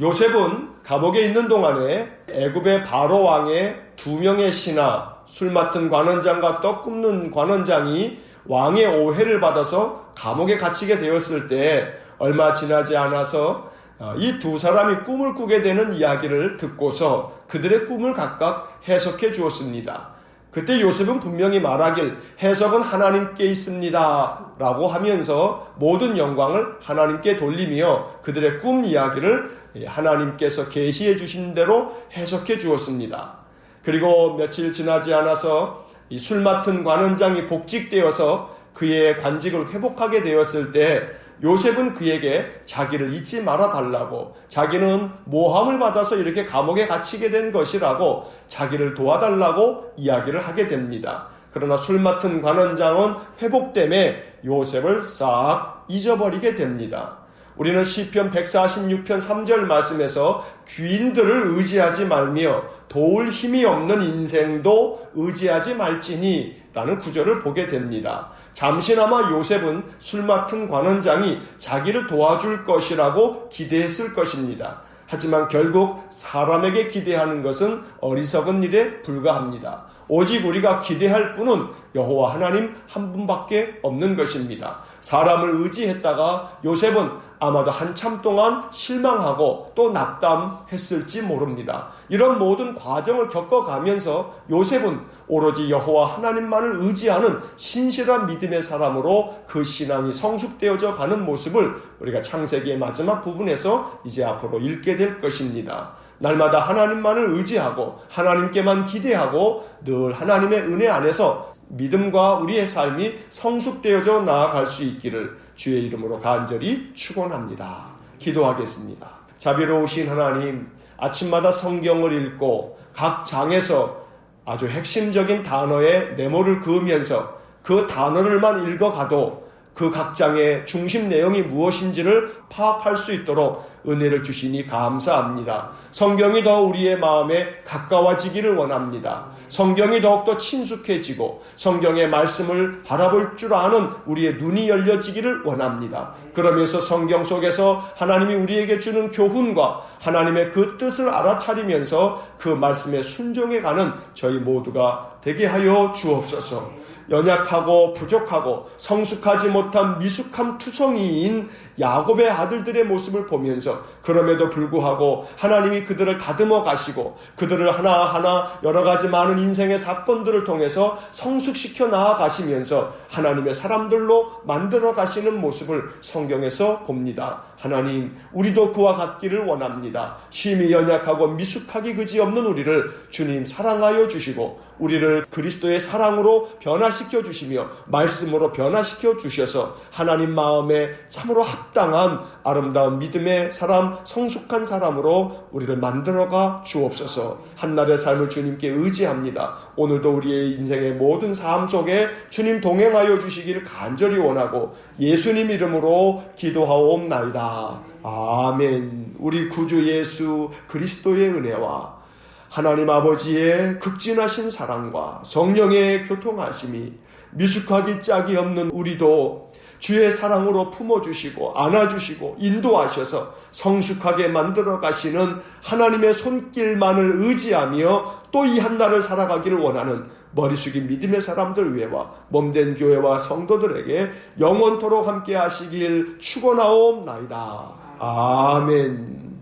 Speaker 1: 요셉은 감옥에 있는 동안에 애굽의 바로 왕의 2명의 신하, 술 맡은 관원장과 떡 굽는 관원장이 왕의 오해를 받아서 감옥에 갇히게 되었을 때 얼마 지나지 않아서 이 두 사람이 꿈을 꾸게 되는 이야기를 듣고서 그들의 꿈을 각각 해석해 주었습니다. 그때 요셉은 분명히 말하길 해석은 하나님께 있습니다 라고 하면서 모든 영광을 하나님께 돌리며 그들의 꿈 이야기를 하나님께서 계시해 주신 대로 해석해 주었습니다. 그리고 며칠 지나지 않아서 이 술 맡은 관원장이 복직되어서 그의 관직을 회복하게 되었을 때 요셉은 그에게 자기를 잊지 말아 달라고, 자기는 모함을 받아서 이렇게 감옥에 갇히게 된 것이라고 자기를 도와달라고 이야기를 하게 됩니다. 그러나 술 맡은 관원장은 회복됨에 요셉을 싹 잊어버리게 됩니다. 우리는 시편 146편 3절 말씀에서 귀인들을 의지하지 말며 도울 힘이 없는 인생도 의지하지 말지니 라는 구절을 보게 됩니다. 잠시나마 요셉은 술 맡은 관원장이 자기를 도와줄 것이라고 기대했을 것입니다. 하지만 결국 사람에게 기대하는 것은 어리석은 일에 불과합니다. 오직 우리가 기대할 분은 여호와 하나님 한 분밖에 없는 것입니다. 사람을 의지했다가 요셉은 아마도 한참 동안 실망하고 또 낙담했을지 모릅니다. 이런 모든 과정을 겪어가면서 요셉은 오로지 여호와 하나님만을 의지하는 신실한 믿음의 사람으로 그 신앙이 성숙되어져 가는 모습을 우리가 창세기의 마지막 부분에서 이제 앞으로 읽게 될 것입니다. 날마다 하나님만을 의지하고 하나님께만 기대하고 늘 하나님의 은혜 안에서 믿음과 우리의 삶이 성숙되어져 나아갈 수 있기를 주의 이름으로 간절히 축원합니다. 기도하겠습니다. 자비로우신 하나님, 아침마다 성경을 읽고 각 장에서 아주 핵심적인 단어의 네모를 그으면서 그 단어를만 읽어가도 그 각 장의 중심 내용이 무엇인지를 파악할 수 있도록 은혜를 주시니 감사합니다. 성경이 더 우리의 마음에 가까워지기를 원합니다. 성경이 더욱더 친숙해지고 성경의 말씀을 바라볼 줄 아는 우리의 눈이 열려지기를 원합니다. 그러면서 성경 속에서 하나님이 우리에게 주는 교훈과 하나님의 그 뜻을 알아차리면서 그 말씀에 순종해가는 저희 모두가 되게 하여 주옵소서. 연약하고 부족하고 성숙하지 못한 미숙한 투성이인 야곱의 아들들의 모습을 보면서 그럼에도 불구하고 하나님이 그들을 다듬어 가시고 그들을 하나하나 여러 가지 많은 인생의 사건들을 통해서 성숙시켜 나아가시면서 하나님의 사람들로 만들어 가시는 모습을 성경에서 봅니다. 하나님, 우리도 그와 같기를 원합니다. 심히 연약하고 미숙하기 그지없는 우리를 주님 사랑하여 주시고 우리를 그리스도의 사랑으로 변화시켜 주시며 말씀으로 변화시켜 주셔서 하나님 마음에 참으로 합당한 아름다운 믿음의 사람, 성숙한 사람으로 우리를 만들어가 주옵소서. 한날의 삶을 주님께 의지합니다. 오늘도 우리의 인생의 모든 삶 속에 주님 동행하여 주시기를 간절히 원하고 예수님 이름으로 기도하옵나이다. 아멘. 우리 구주 예수 그리스도의 은혜와 하나님 아버지의 극진하신 사랑과 성령의 교통하심이 미숙하기 짝이 없는 우리도 주의 사랑으로 품어주시고 안아주시고 인도하셔서 성숙하게 만들어 가시는 하나님의 손길만을 의지하며 또 이 한날을 살아가기를 원하는 머리 숙인 믿음의 사람들 위에와 몸된 교회와 성도들에게 영원토록 함께 하시길 축원하옵나이다. 아멘.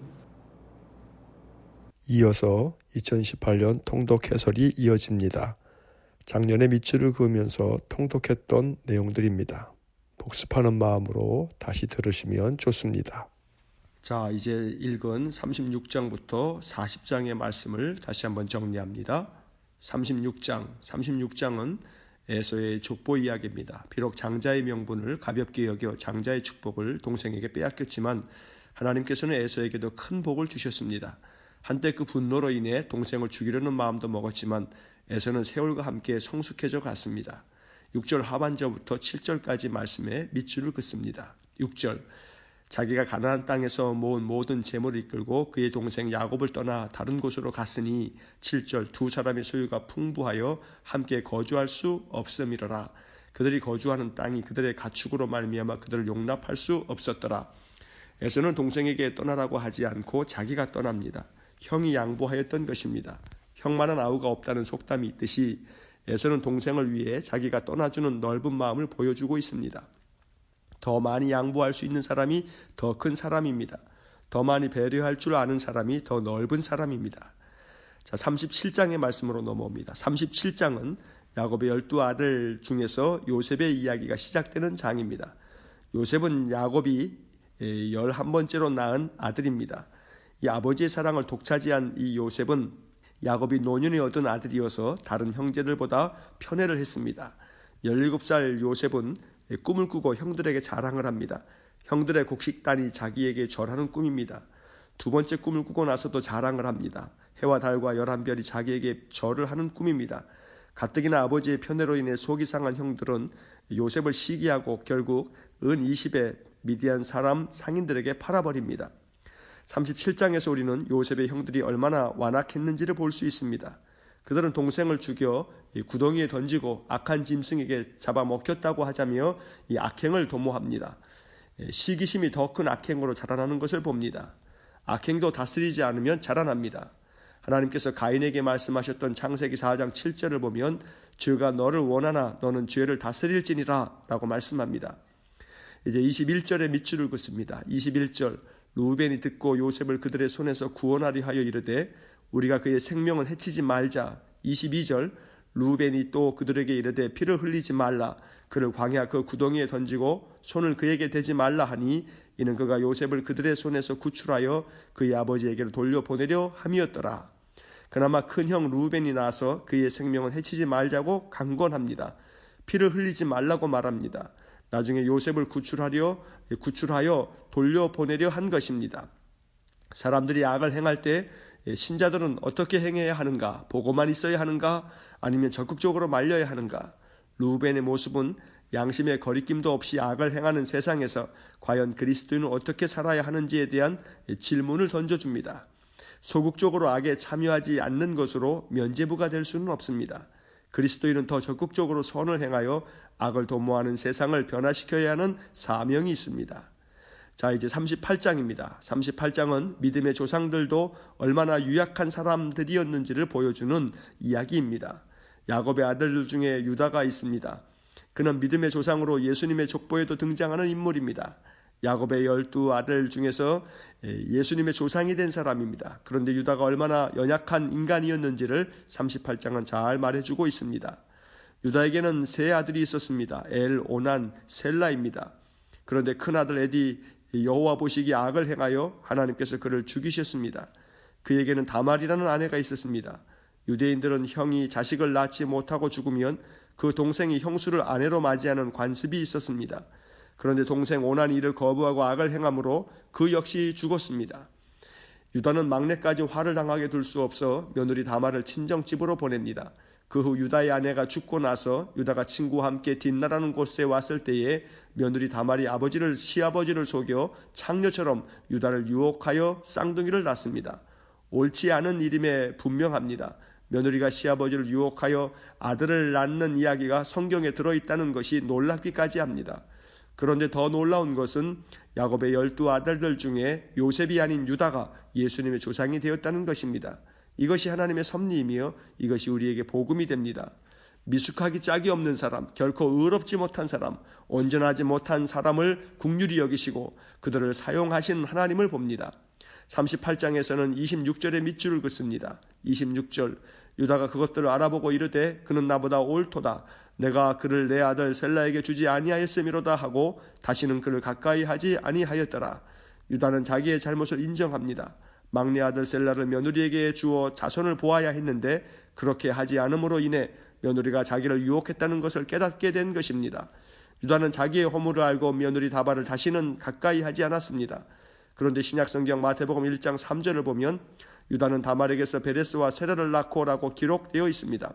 Speaker 4: 이어서 2018년 통독 해설이 이어집니다. 작년에 밑줄을 그으면서 통독했던 내용들입니다. 복습하는 마음으로 다시 들으시면 좋습니다.
Speaker 1: 자, 이제 읽은 36장부터 40장의 말씀을 다시 한번 정리합니다. 36장은 에서의 족보 이야기입니다. 비록 장자의 명분을 가볍게 여겨 장자의 축복을 동생에게 빼앗겼지만 하나님께서는 에서에게도 큰 복을 주셨습니다. 한때 그 분노로 인해 동생을 죽이려는 마음도 먹었지만
Speaker 4: 에서는 세월과 함께 성숙해져 갔습니다. 6절 하반절부터 7절까지 말씀에 밑줄을 긋습니다. 6절 자기가 가나안 땅에서 모은 모든 재물을 이끌고 그의 동생 야곱을 떠나 다른 곳으로 갔으니 7절 두 사람의 소유가 풍부하여 함께 거주할 수 없음이러라. 그들이 거주하는 땅이 그들의 가축으로 말미암아 그들을 용납할 수 없었더라. 에서는 동생에게 떠나라고 하지 않고 자기가 떠납니다. 형이 양보하였던 것입니다. 형만한 아우가 없다는 속담이 있듯이 에서는 동생을 위해 자기가 떠나주는 넓은 마음을 보여주고 있습니다. 더 많이 양보할 수 있는 사람이 더 큰 사람입니다. 더 많이 배려할 줄 아는 사람이 더 넓은 사람입니다. 자, 37장의 말씀으로 넘어옵니다. 37장은 야곱의 12아들 중에서 요셉의 이야기가 시작되는 장입니다. 요셉은 야곱이 11번째로 낳은 아들입니다. 이 아버지의 사랑을 독차지한 이 요셉은 야곱이 노년에 얻은 아들이어서 다른 형제들보다 편애를 했습니다. 17살 요셉은 꿈을 꾸고 형들에게 자랑을 합니다. 형들의 곡식단이 자기에게 절하는 꿈입니다. 두 번째 꿈을 꾸고 나서도 자랑을 합니다. 해와 달과 11별이 자기에게 절을 하는 꿈입니다. 가뜩이나 아버지의 편애로 인해 속이 상한 형들은 요셉을 시기하고 결국 은 20에 미디안 사람 상인들에게 팔아버립니다. 37장에서 우리는 요셉의 형들이 얼마나 완악했는지를 볼 수 있습니다. 그들은 동생을 죽여 구덩이에 던지고 악한 짐승에게 잡아먹혔다고 하자며 이 악행을 도모합니다. 시기심이 더 큰 악행으로 자라나는 것을 봅니다. 악행도 다스리지 않으면 자라납니다. 하나님께서 가인에게 말씀하셨던 창세기 4장 7절을 보면 주가 너를 원하나 너는 죄를 다스릴지니라 라고 말씀합니다. 이제 21절에 밑줄을 긋습니다. 21절 루벤이 듣고 요셉을 그들의 손에서 구원하려 하여 이르되 우리가 그의 생명은 해치지 말자. 22절 루벤이 또 그들에게 이르되 피를 흘리지 말라. 그를 광야 그 구덩이에 던지고 손을 그에게 대지 말라 하니 이는 그가 요셉을 그들의 손에서 구출하여 그의 아버지에게로 돌려보내려 함이었더라. 그나마 큰 형 루벤이 나서 그의 생명은 해치지 말자고 강권합니다. 피를 흘리지 말라고 말합니다. 나중에 요셉을 구출하여 돌려보내려 한 것입니다. 사람들이 악을 행할 때 신자들은 어떻게 행해야 하는가? 보고만 있어야 하는가? 아니면 적극적으로 말려야 하는가? 루벤의 모습은 양심의 거리낌도 없이 악을 행하는 세상에서 과연 그리스도인은 어떻게 살아야 하는지에 대한 질문을 던져줍니다. 소극적으로 악에 참여하지 않는 것으로 면죄부가 될 수는 없습니다. 그리스도인은 더 적극적으로 선을 행하여 악을 도모하는 세상을 변화시켜야 하는 사명이 있습니다. 자, 이제 38장입니다. 38장은 믿음의 조상들도 얼마나 유약한 사람들이었는지를 보여주는 이야기입니다. 야곱의 아들 중에 유다가 있습니다. 그는 믿음의 조상으로 예수님의 족보에도 등장하는 인물입니다. 야곱의 12아들 중에서 예수님의 조상이 된 사람입니다. 그런데 유다가 얼마나 연약한 인간이었는지를 38장은 잘 말해주고 있습니다. 유다에게는 세 아들이 있었습니다. 엘, 오난, 셀라입니다. 그런데 큰아들 에디 여호와 보시기에 악을 행하여 하나님께서 그를 죽이셨습니다. 그에게는 다말이라는 아내가 있었습니다. 유대인들은 형이 자식을 낳지 못하고 죽으면 그 동생이 형수를 아내로 맞이하는 관습이 있었습니다. 그런데 동생 오난이 이를 거부하고 악을 행함으로 그 역시 죽었습니다. 유다는 막내까지 화를 당하게 둘 수 없어 며느리 다말을 친정집으로 보냅니다. 그 후 유다의 아내가 죽고 나서 유다가 친구와 함께 뒷나라는 곳에 왔을 때에 며느리 다말이 시아버지를 속여 창녀처럼 유다를 유혹하여 쌍둥이를 낳습니다. 옳지 않은 일임에 분명합니다. 며느리가 시아버지를 유혹하여 아들을 낳는 이야기가 성경에 들어있다는 것이 놀랍기까지 합니다. 그런데 더 놀라운 것은 야곱의 12아들들 중에 요셉이 아닌 유다가 예수님의 조상이 되었다는 것입니다. 이것이 하나님의 섭리이며 이것이 우리에게 복음이 됩니다. 미숙하기 짝이 없는 사람, 결코 의롭지 못한 사람, 온전하지 못한 사람을 긍휼히 여기시고 그들을 사용하신 하나님을 봅니다. 38장에서는 26절에 밑줄을 긋습니다. 26절 유다가 그것들을 알아보고 이르되 그는 나보다 옳도다. 내가 그를 내 아들 셀라에게 주지 아니하였음이로다 하고 다시는 그를 가까이 하지 아니하였더라. 유다는 자기의 잘못을 인정합니다. 막내 아들 셀라를 며느리에게 주어 자손을 보아야 했는데 그렇게 하지 않음으로 인해 며느리가 자기를 유혹했다는 것을 깨닫게 된 것입니다. 유다는 자기의 허물을 알고 며느리 다발을 다시는 가까이 하지 않았습니다. 그런데 신약성경 마태복음 1장 3절을 보면 유다는 다말에게서 베레스와 세라를 낳고라고 기록되어 있습니다.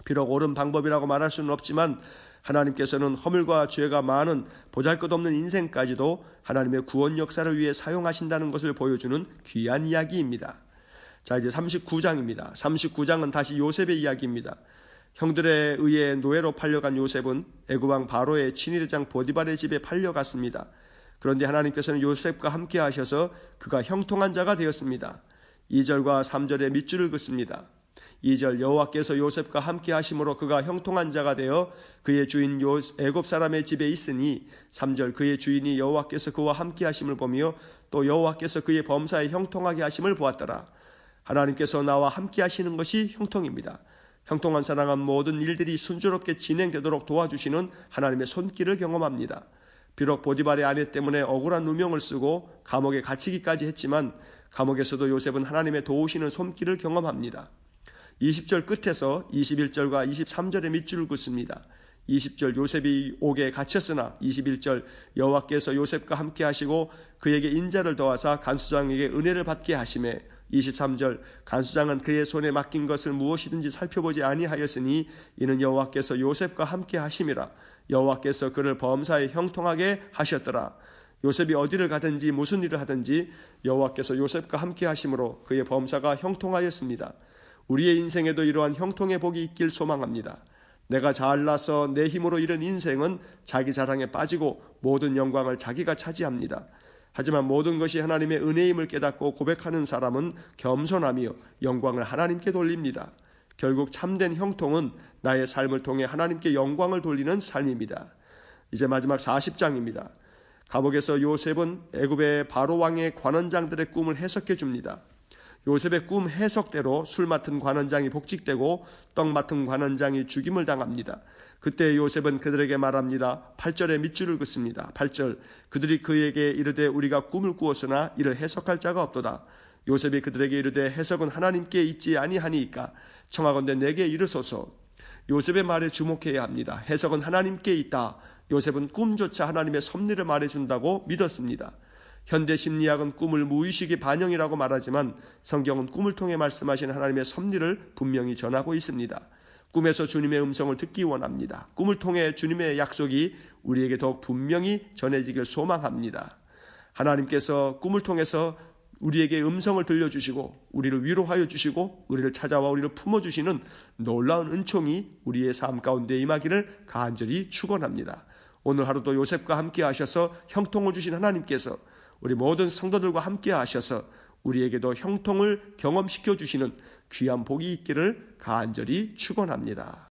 Speaker 4: 비록 옳은 방법이라고 말할 수는 없지만 하나님께서는 허물과 죄가 많은 보잘것없는 인생까지도 하나님의 구원 역사를 위해 사용하신다는 것을 보여주는 귀한 이야기입니다. 자, 이제 39장입니다. 39장은 다시 요셉의 이야기입니다. 형들에 의해 노예로 팔려간 요셉은 애굽왕 바로의 친위대장 보디발의 집에 팔려갔습니다. 그런데 하나님께서는 요셉과 함께 하셔서 그가 형통한 자가 되었습니다. 2절과 3절에 밑줄을 긋습니다. 2절 여호와께서 요셉과 함께 하심으로 그가 형통한 자가 되어 그의 주인 애굽 사람의 집에 있으니 3절 그의 주인이 여호와께서 그와 함께 하심을 보며 또 여호와께서 그의 범사에 형통하게 하심을 보았더라. 하나님께서 나와 함께 하시는 것이 형통입니다. 형통한 사랑은 모든 일들이 순조롭게 진행되도록 도와주시는 하나님의 손길을 경험합니다. 비록 보디발의 아내 때문에 억울한 누명을 쓰고 감옥에 갇히기까지 했지만 감옥에서도 요셉은 하나님의 도우시는 손길을 경험합니다. 20절 끝에서 21절과 23절의 밑줄을 긋습니다. 20절 요셉이 옥에 갇혔으나 21절 여호와께서 요셉과 함께 하시고 그에게 인자를 더하사 간수장에게 은혜를 받게 하시매 23절 간수장은 그의 손에 맡긴 것을 무엇이든지 살펴보지 아니하였으니 이는 여호와께서 요셉과 함께 하심이라. 여호와께서 그를 범사에 형통하게 하셨더라. 요셉이 어디를 가든지 무슨 일을 하든지 여호와께서 요셉과 함께 하심으로 그의 범사가 형통하였습니다. 우리의 인생에도 이러한 형통의 복이 있길 소망합니다. 내가 잘나서 내 힘으로 이룬 인생은 자기 자랑에 빠지고 모든 영광을 자기가 차지합니다. 하지만 모든 것이 하나님의 은혜임을 깨닫고 고백하는 사람은 겸손하며 영광을 하나님께 돌립니다. 결국 참된 형통은 나의 삶을 통해 하나님께 영광을 돌리는 삶입니다. 이제 마지막 40장입니다. 감옥에서 요셉은 애굽의 바로 왕의 관원장들의 꿈을 해석해 줍니다. 요셉의 꿈 해석대로 술 맡은 관원장이 복직되고 떡 맡은 관원장이 죽임을 당합니다. 그때 요셉은 그들에게 말합니다. 8절에 밑줄을 긋습니다. 8절 그들이 그에게 이르되 우리가 꿈을 꾸었으나 이를 해석할 자가 없도다. 요셉이 그들에게 이르되 해석은 하나님께 있지 아니하니이까 청하건대 내게 이르소서. 요셉의 말에 주목해야 합니다. 해석은 하나님께 있다. 요셉은 꿈조차 하나님의 섭리를 말해준다고 믿었습니다. 현대 심리학은 꿈을 무의식의 반영이라고 말하지만 성경은 꿈을 통해 말씀하신 하나님의 섭리를 분명히 전하고 있습니다. 꿈에서 주님의 음성을 듣기 원합니다. 꿈을 통해 주님의 약속이 우리에게 더욱 분명히 전해지길 소망합니다. 하나님께서 꿈을 통해서 우리에게 음성을 들려주시고 우리를 위로하여 주시고 우리를 찾아와 우리를 품어주시는 놀라운 은총이 우리의 삶 가운데 임하기를 간절히 축원합니다. 오늘 하루도 요셉과 함께 하셔서 형통을 주신 하나님께서 우리 모든 성도들과 함께 하셔서 우리에게도 형통을 경험시켜 주시는 귀한 복이 있기를 간절히 축원합니다.